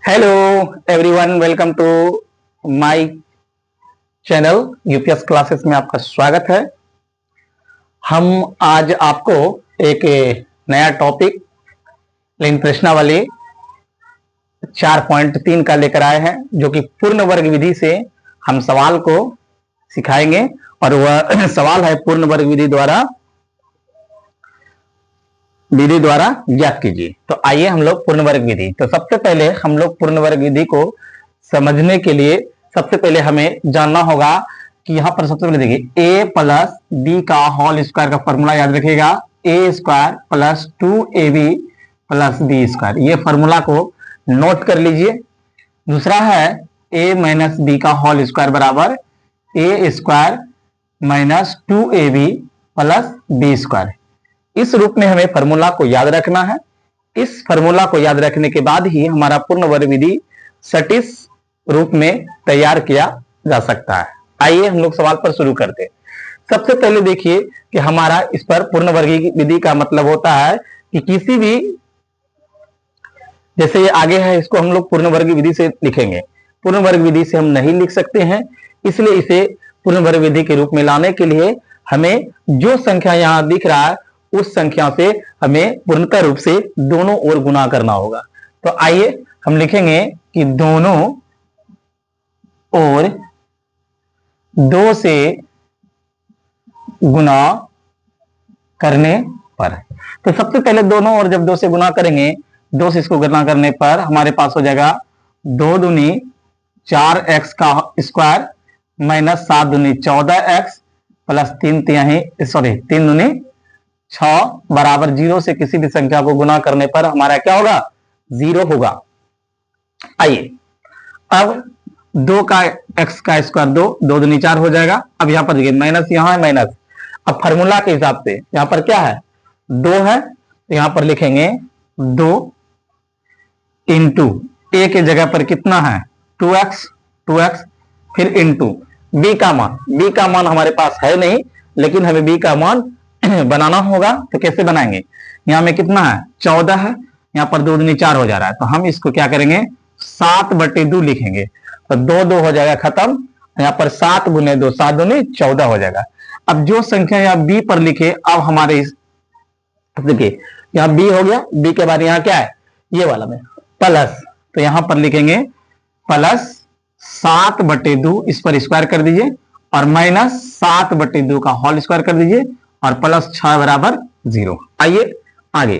Hello everyone, welcome to my channel UPS classes में आपका स्वागत है। हम आज आपको एक नया टॉपिक लेकिन प्रश्नावली 4.3 का लेकर आए हैं, जो कि पूर्ण वर्ग विधि से हम सवाल को सिखाएंगे और वह सवाल है पूर्ण वर्ग विधि द्वारा ज्ञात कीजिए। तो आइए हम लोग पूर्ण वर्ग विधि। तो सबसे पहले हम लोग पूर्ण वर्ग विधि को समझने के लिए सबसे पहले हमें जानना होगा कि यहां पर सबसे पहले देखिए a प्लस बी का होल स्क्वायर का फॉर्मूला याद रखिएगा, a square plus 2ab plus B square. ये फॉर्मूला को नोट कर लीजिए। दूसरा है a माइनस बी का होल स्क्वायर बराबर a square minus 2ab plus B square. इस रूप में हमें फॉर्मूला को याद रखना है। इस फॉर्मूला को याद रखने के बाद ही हमारा पूर्ण वर्ग विधि सटीक रूप में तैयार किया जा सकता है। आइए हम लोग सवाल पर शुरू करते हैं। सबसे पहले देखिए कि हमारा इस पर पूर्ण वर्ग विधि का मतलब होता है कि किसी भी, जैसे ये आगे है, इसको हम लोग पूर्ण वर्ग विधि से लिखेंगे। पूर्ण वर्ग विधि से हम नहीं लिख सकते हैं, इसलिए इसे पूर्ण वर्ग विधि के रूप में लाने के लिए हमें जो संख्या यहां दिख रहा है उस संख्या से हमें पूर्णतः रूप से दोनों ओर गुना करना होगा। तो आइए हम लिखेंगे कि दोनों ओर 2 से गुना करने पर। तो सबसे पहले दोनों ओर जब 2 से गुना करेंगे, 2 से इसको गुना करने पर हमारे पास हो जाएगा 2 दूनी 4x का स्क्वायर माइनस 7 दूनी 14x प्लस 3 दूनी 6 बराबर 0 से किसी भी संख्या को गुना करने पर हमारा क्या होगा? 0 होगा। आइए अब 2 का x का स्क्वायर 2 दूनी 4 हो जाएगा। अब यहां पर देखिए माइनस, यहां है माइनस। अब फॉर्मूला के हिसाब से यहां पर क्या है? 2 है, तो यहां पर लिखेंगे 2 इंटू a के जगह पर कितना है? 2x फिर इंटू b का मान हमारे पास है नहीं, लेकिन हमें b का मान बनाना होगा। तो कैसे बनाएंगे? यहां में कितना है? 14 है, यहां पर 2 दूनी 4 हो जा रहा है, तो हम इसको क्या करेंगे? 7/2 लिखेंगे। तो 2 हो जाएगा खत्म। यहां पर 7 गुने 2 7 दूनी 14 हो जाएगा। अब जो संख्या यहां b पर लिखे, अब हमारे देखिए यहां b हो गया, b के बाद यहां क्या है? ये वाला में प्लस, तो यहां पर लिखेंगे प्लस 7/2, इस पर स्क्वायर कर दीजिए, और माइनस 7/2 का होल स्क्वायर कर दीजिए, और प्लस 6 बराबर 0। आइए आगे।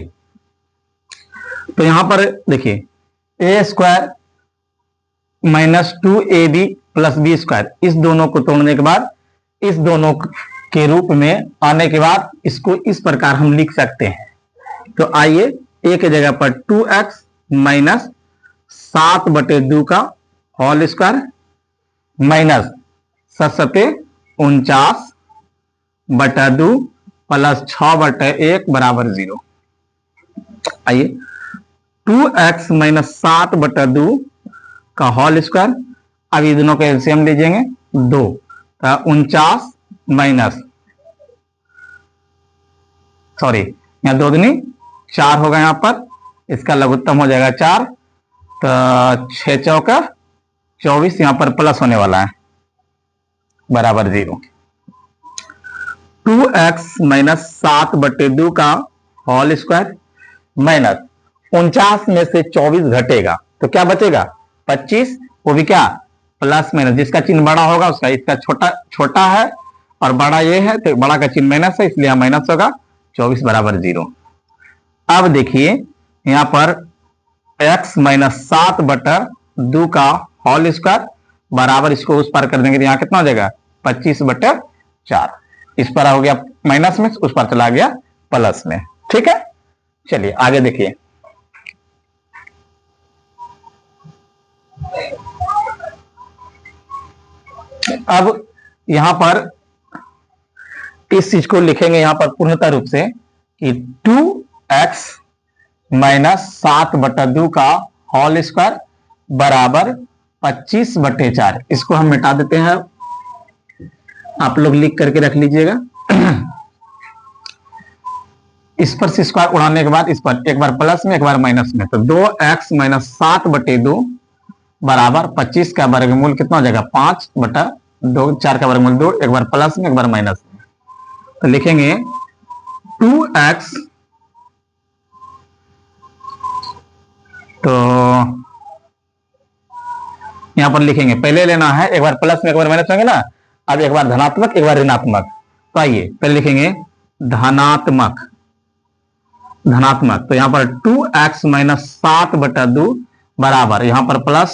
तो यहां पर देखिए a square minus 2ab plus B square, इस दोनों को तोड़ने के बाद, इस दोनों के रूप में आने के बाद इसको इस प्रकार हम लिख सकते हैं। तो आइए a के जगह पर 2x माइनस 7/2 का होल स्क्वायर माइनस 7×49 प्लस 6/1 बराबर 0। आइए 2x माइनस 7/2 का होल स्क्वायर, अब ये दोनों का एलसीएम लीजिएंगे 2, 49 माइनस, सॉरी यहां 2 दूनी 4 होगा, यहां पर इसका लघुत्तम हो जाएगा 4, तो 6 चौका 24, यहां पर प्लस होने वाला है बराबर 0। 2x माइनस 7/2 का होल स्क्वायर माइनस 49 में से 24 घटेगा तो क्या बचेगा? 25, वो भी क्या? प्लस माइनस, जिसका चिन्ह बड़ा होगा उसका, इसका छोटा है और बड़ा ये है, तो बड़ा का चिन्ह माइनस है, इसलिए माइनस होगा। 24 बराबर 0। अब देखिए यहां पर x माइनस 7/2 का होल स्क्वायर बराबर, इसको उस पार कर देंगे तो यहां कितना हो जाएगा? 25/4। इस पर हो गया माइनस में, उस पर चला गया प्लस में। ठीक है, चलिए आगे देखिए। अब यहां पर इस चीज को लिखेंगे यहां पर पूर्णतः रूप से कि 2x माइनस 7/2 का होल स्क्वायर बराबर 25/4। इसको हम मिटा देते हैं, आप लोग लिख करके रख लीजिएगा। इस पर से स्क्वायर उड़ाने के बाद इस पर एक बार प्लस में एक बार माइनस में, तो 2x माइनस 7/2 बराबर 25 का वर्गमूल कितना हो जाएगा 5/2, 4 का वर्गमूल 2, एक बार प्लस में एक बार माइनस में। तो लिखेंगे 2x, तो यहां पर लिखेंगे, पहले लेना है एक बार प्लस में एक बार माइनस होंगे ना, अब एक बार धनात्मक एक बार ऋणात्मक। तो आइए पहले लिखेंगे धनात्मक, धनात्मक, तो यहां पर 2x माइनस 7/2 बराबर, यहां पर प्लस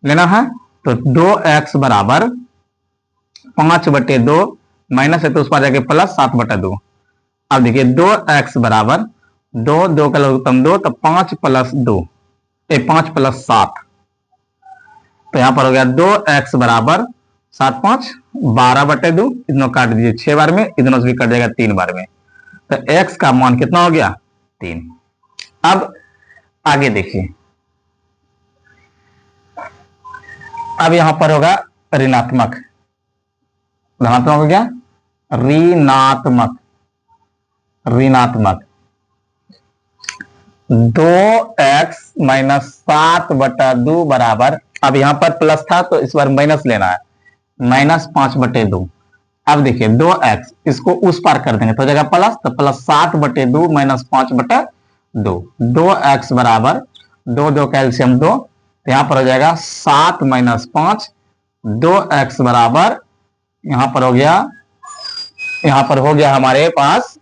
लेना है तो 2x बराबर 5/2, माइनस है तो उस पर जाके प्लस 7/2। अब देखिए 2x बराबर 2, 2 का लघुत्तम 2, तो 5 + 2, 5 + 7, तो यहां पर हो गया 2x बराबर 7 5 12/2, इतना काट दीजिए 6 बार में, इतना भी कट जाएगा 3 बार में, तो x का मान कितना हो गया 3। अब आगे देखिए, अब यहां पर होगा ऋणात्मक, धनात्मक हो गया ऋणात्मक, ऋणात्मक 2x माइनस 7/2 बराबर, अब यहां पर प्लस था तो इस बार माइनस लेना है, माइनस 5/2। अब देखिए 2x इसको उस पार कर देंगे तो हो जाएगा प्लस, तो प्लस 7/2 माइनस 5/2, 2x बराबर 2, 2 कैल्शियम 2, तो यहां पर हो जाएगा 7 - 5, 2x बराबर यहां पर हो गया, यहां पर हो गया हमारे पास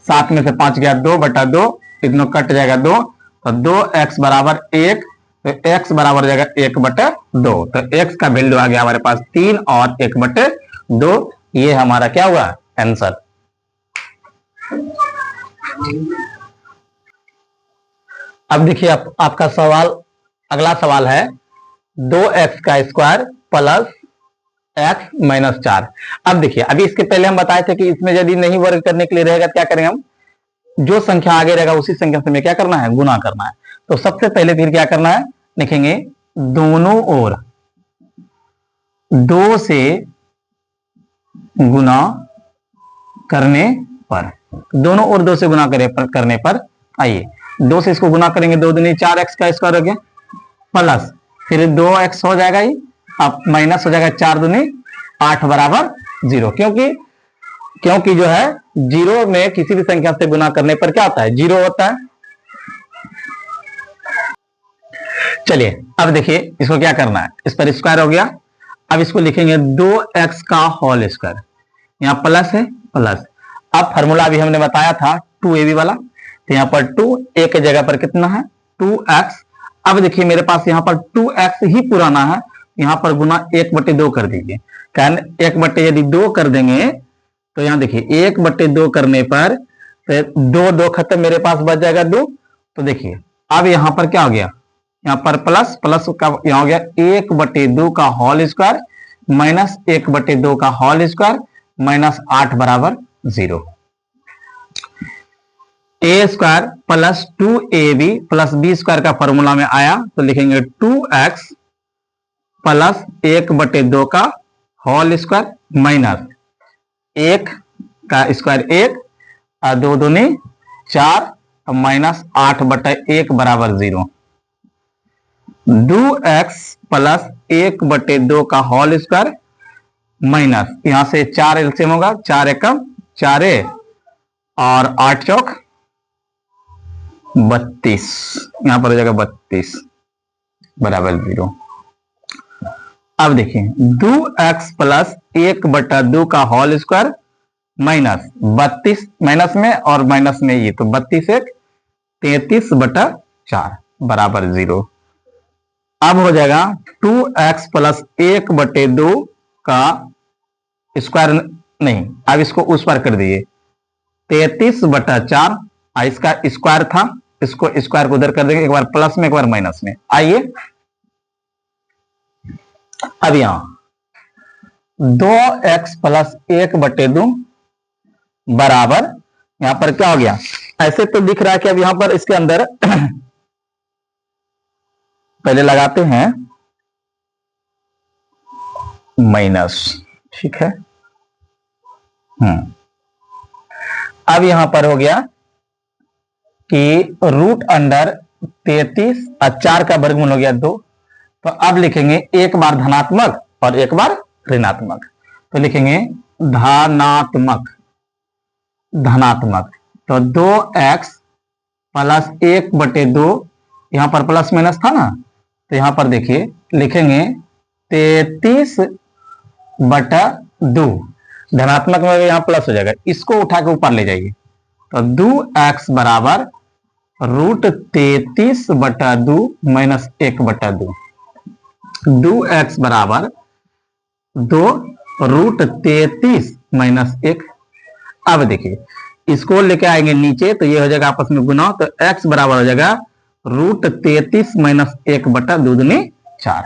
7 में से 5 गया 2/2, इतना कट जाएगा 2, तो 2x बराबर 1, तो x बराबर हो जाएगा 1/2, तो x का वैल्यू आ गया हमारे पास 3 और 1/2, ये हमारा क्या हुआ आंसर। अब देखिए आपका सवाल, अगला सवाल है 2x का स्क्वायर प्लस x माइनस 4। अब देखिए, अभी इसके पहले हम बताए थे कि इसमें यदि नहीं वर्ग करने के लिए रहेगा क्या करेंगे हम, जो संख्या आगे रहेगा उसी संख्या से हमें क्या करना है, गुना करना है। तो सबसे पहले फिर क्या करना है, लिखेंगे दोनों ओर 2 से गुना करने पर, दोनों ओर 2 से गुना करने पर, आइए 2 से इसको गुना करेंगे, 2 दूनी 4x का स्क्वायर हो गया, प्लस फिर 2x हो जाएगा ही, अब माइनस हो जाएगा 4 दूनी 8 बराबर 0, क्योंकि जो है 0 में किसी भी संख्या से गुना करने पर क्या होता है, 0 होता है। चलिए अब देखिए इसको क्या करना है, इस पर स्क्वायर हो गया, अब इसको लिखेंगे 2x का होल स्क्वायर, यहां प्लस है प्लस, अब फॉर्मूला भी हमने बताया था 2ab वाला, तो यहां पर 2 a के जगह पर कितना है 2x। अब देखिए मेरे पास यहां पर 2x ही पुराना है, यहां पर गुना 1/2 कर दीजिए, कारण 1/2 कर देंगे तो यहां देखिए 1/2 करने पर 2 2 खत्म, मेरे पास बच जाएगा 2, तो देखिए अब यहां पर क्या हो गया, यहां पर प्लस प्लस का यहां हो गया 1/2 का होल स्क्वायर माइनस 1/2 का होल स्क्वायर माइनस 8 बराबर 0। A square plus 2ab plus B square का फॉर्मूला में आया तो लिखेंगे 2x प्लस 1/2 का होल स्क्वायर माइनस 1 का स्क्वायर 1 और 2 दूनी 4 माइनस 8/1 बराबर 0। 2x प्लस 1/2 का होल स्क्वायर माइनस, यहां से 4 एलसीएम होगा, 4 एकम 4 और 8 चौक 32, यहां पर हो जाएगा 32 बराबर 0। अब देखिए 2x प्लस 1/2 का होल स्क्वायर माइनस 32, माइनस में और माइनस में ये, तो 32 1 33/4 बराबर 0। अब हो जाएगा 2x प्लस 1/2 का स्क्वायर, नहीं अब इसको उस पर कर दिए 33/4, इसका स्क्वायर था, इसको स्क्वायर को उधर कर देंगे, एक बार प्लस में एक बार माइनस में। आइए अब यहां 2x प्लस 1/2 बराबर, यहां पर क्या हो गया, ऐसे तो दिख रहा है कि अब यहां पर इसके अंदर पहले लगाते हैं माइनस, ठीक है। अब यहां पर हो गया कि रूट अंडर 33 और 4 का वर्गमूल हो गया 2। तो अब लिखेंगे एक बार धनात्मक और एक बार ऋणात्मक। तो लिखेंगे धनात्मक धनात्मक, तो 2x प्लस 1/2, यहां पर प्लस माइनस था ना, तो यहां पर देखिए लिखेंगे 33/2। धनात्मक में यहां प्लस हो जाएगा, इसको उठा के ऊपर ले जाइए। तो 2x बराबर √33/2 माइनस 1/2। 2x बराबर 2√33 माइनस 1। अब देखिए इसको लेके आएंगे नीचे, तो ये हो जाएगा आपस में गुना, तो x बराबर हो जाएगा √33 माइनस 1/2 दूनी 4।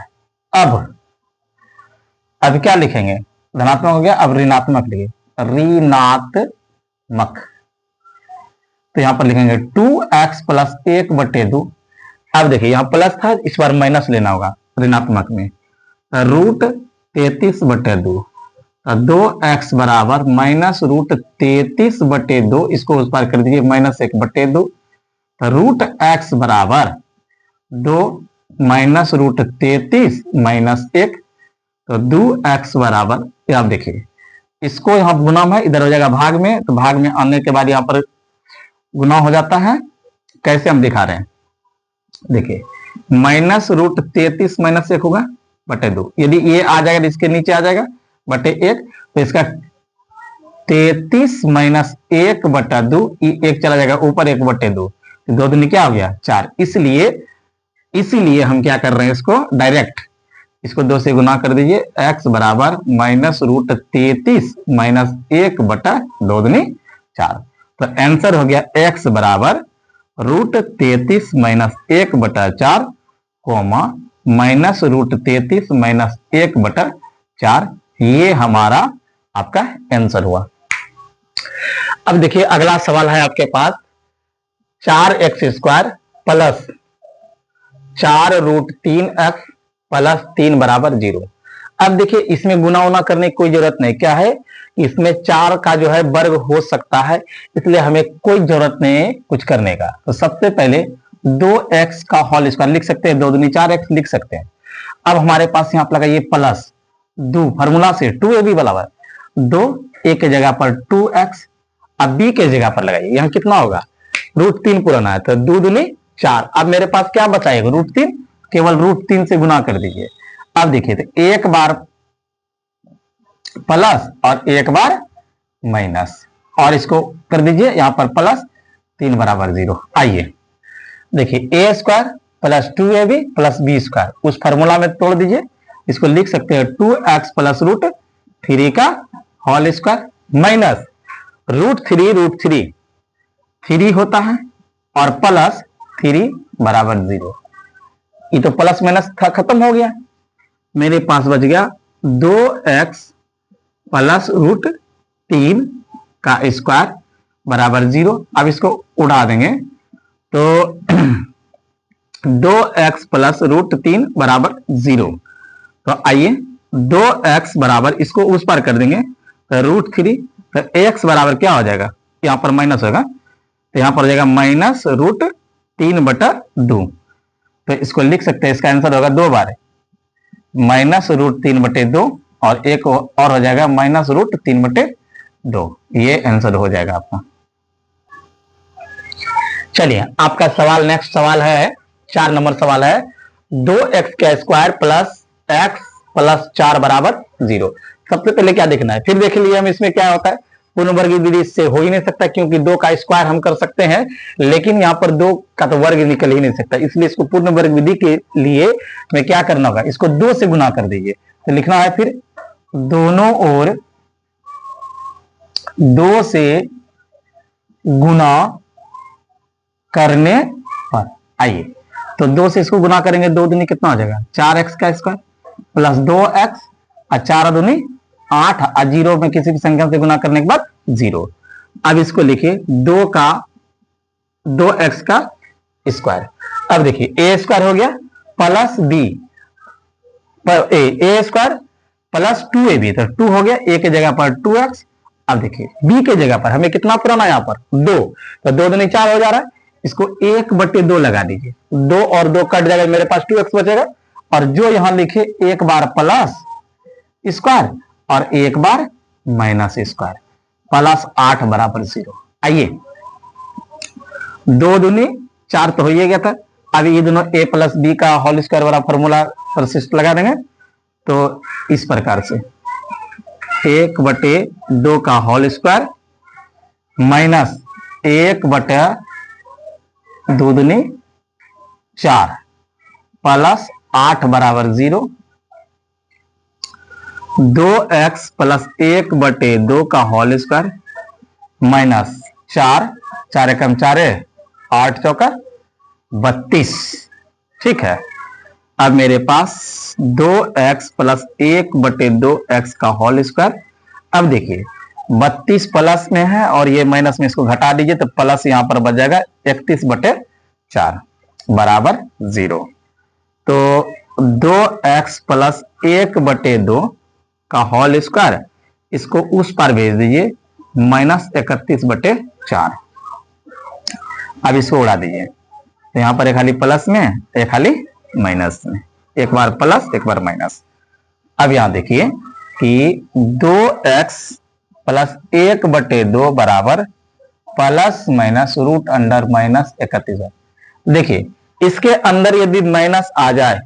अब क्या लिखेंगे, धनात्मक हो गया, अब ऋणात्मक लिखिए, ऋणात्मक। तो यहां पर लिखेंगे 2x प्लस 1/2। अब देखिए यहां प्लस था, इस बार माइनस लेना होगा ऋणात्मक में, √33/2। 2x बराबर माइनस √33/2, इसको उस पार कर दीजिए माइनस 1/2। √x बराबर 2 माइनस √33 माइनस 1। तो 2x बराबर, आप देखिए इसको यहां गुना है, इधर हो जाएगा भाग में, तो भाग में आने के बाद यहां पर गुना हो जाता है। कैसे हम दिखा रहे हैं, देखिए माइनस √33 माइनस 1 होगा बटे 2, यदि ये आ जाएगा तो इसके नीचे आ जाएगा बटे 1, तो इसका 33 माइनस 1/2, 1 चला जाएगा ऊपर 1/2, तो 2 दूनी क्या हो गया 4। इसीलिए हम क्या कर रहे हैं, इसको डायरेक्ट इसको 2 से गुना कर दीजिए, x बराबर माइनस √33 माइनस 1/2 दूनी 4। तो आंसर हो गया x बराबर √33 माइनस 1/4 कोमा माइनस √33 माइनस 1/4। ये हमारा आपका आंसर हुआ। अब देखिए अगला सवाल है आपके पास, 4x² प्लस 4√3x प्लस 3 बराबर 0। अब देखिए इसमें गुना उना करने की कोई जरूरत नहीं, क्या है इसमें 4 का जो है वर्ग हो सकता है, इसलिए हमें कोई जरूरत नहीं है कुछ करने का। तो सबसे पहले 2x का होल स्क्वायर लिख सकते हैं, 2 दूनी 4x लिख सकते हैं। अब हमारे पास यहां पर लगाइए प्लस 2, फॉर्मूला से 2ab वाला 2 a के जगह पर 2x, अब b के जगह पर लगाइए, यहां कितना होगा √3 पुराना है, तो 2 दूनी 4। अब मेरे पास क्या बचाएगा √3, केवल √3 से गुना कर दीजिए। अब देखिए तो एक बार प्लस और एक बार माइनस, और इसको कर दीजिए यहां पर प्लस 3 बराबर 0। आइए देखिए a² plus 2ab plus b², उस फॉर्मूला में तोड़ दीजिए, इसको लिख सकते हैं 2x प्लस √3 का होल स्क्वायर माइनस √3 3 होता है और प्लस 3 बराबर 0। ये तो प्लस माइनस खत्म हो गया, मेरे पास बच गया 2x प्लस √3 का स्क्वायर बराबर 0। अब इसको उड़ा देंगे तो 2x प्लस √3 बराबर 0। तो आइए 2x बराबर, इसको उस पर कर देंगे तो √3, तो x बराबर क्या हो जाएगा, यहां पर माइनस होगा, तो यहां पर हो जाएगा माइनस √3/2। तो इसको लिख सकते हैं, इसका आंसर होगा 2 बार माइनस √3/2, और एक और हो जाएगा माइनस √3/2। ये आंसर हो जाएगा आपका। चलिए आपका सवाल, नेक्स्ट सवाल है 4 नंबर सवाल है, 2x² प्लस x प्लस 4 बराबर 0। सबसे पहले क्या देखना है, फिर देख लिए हम इसमें क्या होता है, पूर्ण वर्ग विधि से हो ही नहीं सकता, क्योंकि 2 का स्क्वायर हम कर सकते हैं, लेकिन यहां पर 2 का तो वर्ग निकल ही नहीं सकता, इसलिए इसको पूर्ण वर्ग विधि के लिए हमें क्या करना होगा, इसको 2 से गुना कर दीजिए। तो लिखना है फिर दोनों ओर 2 से गुना करने पर। आइए तो 2 से इसको गुना करेंगे, 2 दूनी कितना हो जाएगा 4x का स्क्वायर प्लस 2x और 4 दूनी 8, और 0 में किसी भी संख्या से गुना करने के बाद 0। अब इसको लिखिए 2x का स्क्वायर। अब देखिए a² हो गया plus b, a² plus 2ab, तो 2 हो गया, a के जगह पर 2x। अब देखिए b के जगह पर हमें कितना पुराना, यहां पर 2, तो 2 दूनी 4 हो जा रहा है, इसको 1/2 लगा दीजिए, 2 और 2 कट जाएगा, मेरे पास 2x बचेगा। और जो यहां लिखे एक बार प्लस स्क्वायर और एक बार माइनस स्क्वायर, प्लस 8 बराबर 0। आइए 2 दूनी 4 तो हो ही गया था। अभी ये दोनों a प्लस बी का होल स्क्वायर वाला फॉर्मूला परसिस्ट लगा देंगे। तो इस प्रकार से 1/2 का होल स्क्वायर माइनस 1/2 दूनी 4 प्लस 8 बराबर 0। 2x प्लस 1/2 का होल स्क्वायर माइनस 4, 4 एकम 4, 8 चौका 32। ठीक है, अब मेरे पास 2x प्लस 1/2x का होल स्क्वायर। अब देखिए 32 प्लस में है और ये माइनस में, इसको घटा दीजिए तो प्लस यहां पर बच जाएगा 31/4 बराबर 0। तो 2x प्लस 1/2 का होल स्क्वायर, इसको उस पार भेज दीजिए माइनस 31/4। अब इसको उड़ा दीजिए, तो यहां पर एक खाली प्लस में, एक खाली माइनस में, एक बार प्लस एक बार माइनस। अब यहां देखिए कि 2x प्लस 1/2 बराबर plus minus root under minus 31। देखिए इसके अंदर यदि माइनस आ जाए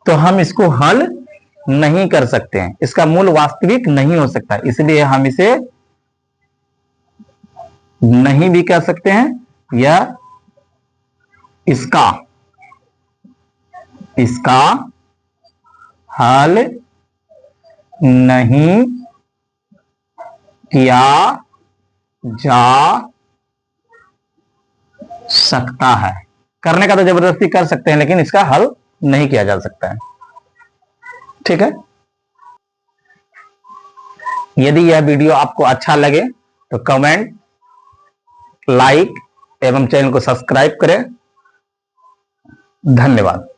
तो हम इसको हल नहीं कर सकते हैं, इसका मूल वास्तविक नहीं हो सकता, इसलिए हम इसे नहीं भी कह सकते हैं या इसका हल नहीं किया जा सकता है। करने का तो जबरदस्ती कर सकते हैं, लेकिन इसका हल नहीं किया जा सकता है। ठीक है, यदि यह वीडियो आपको अच्छा लगे तो कमेंट, लाइक एवं चैनल को सब्सक्राइब करें। धन्यवाद।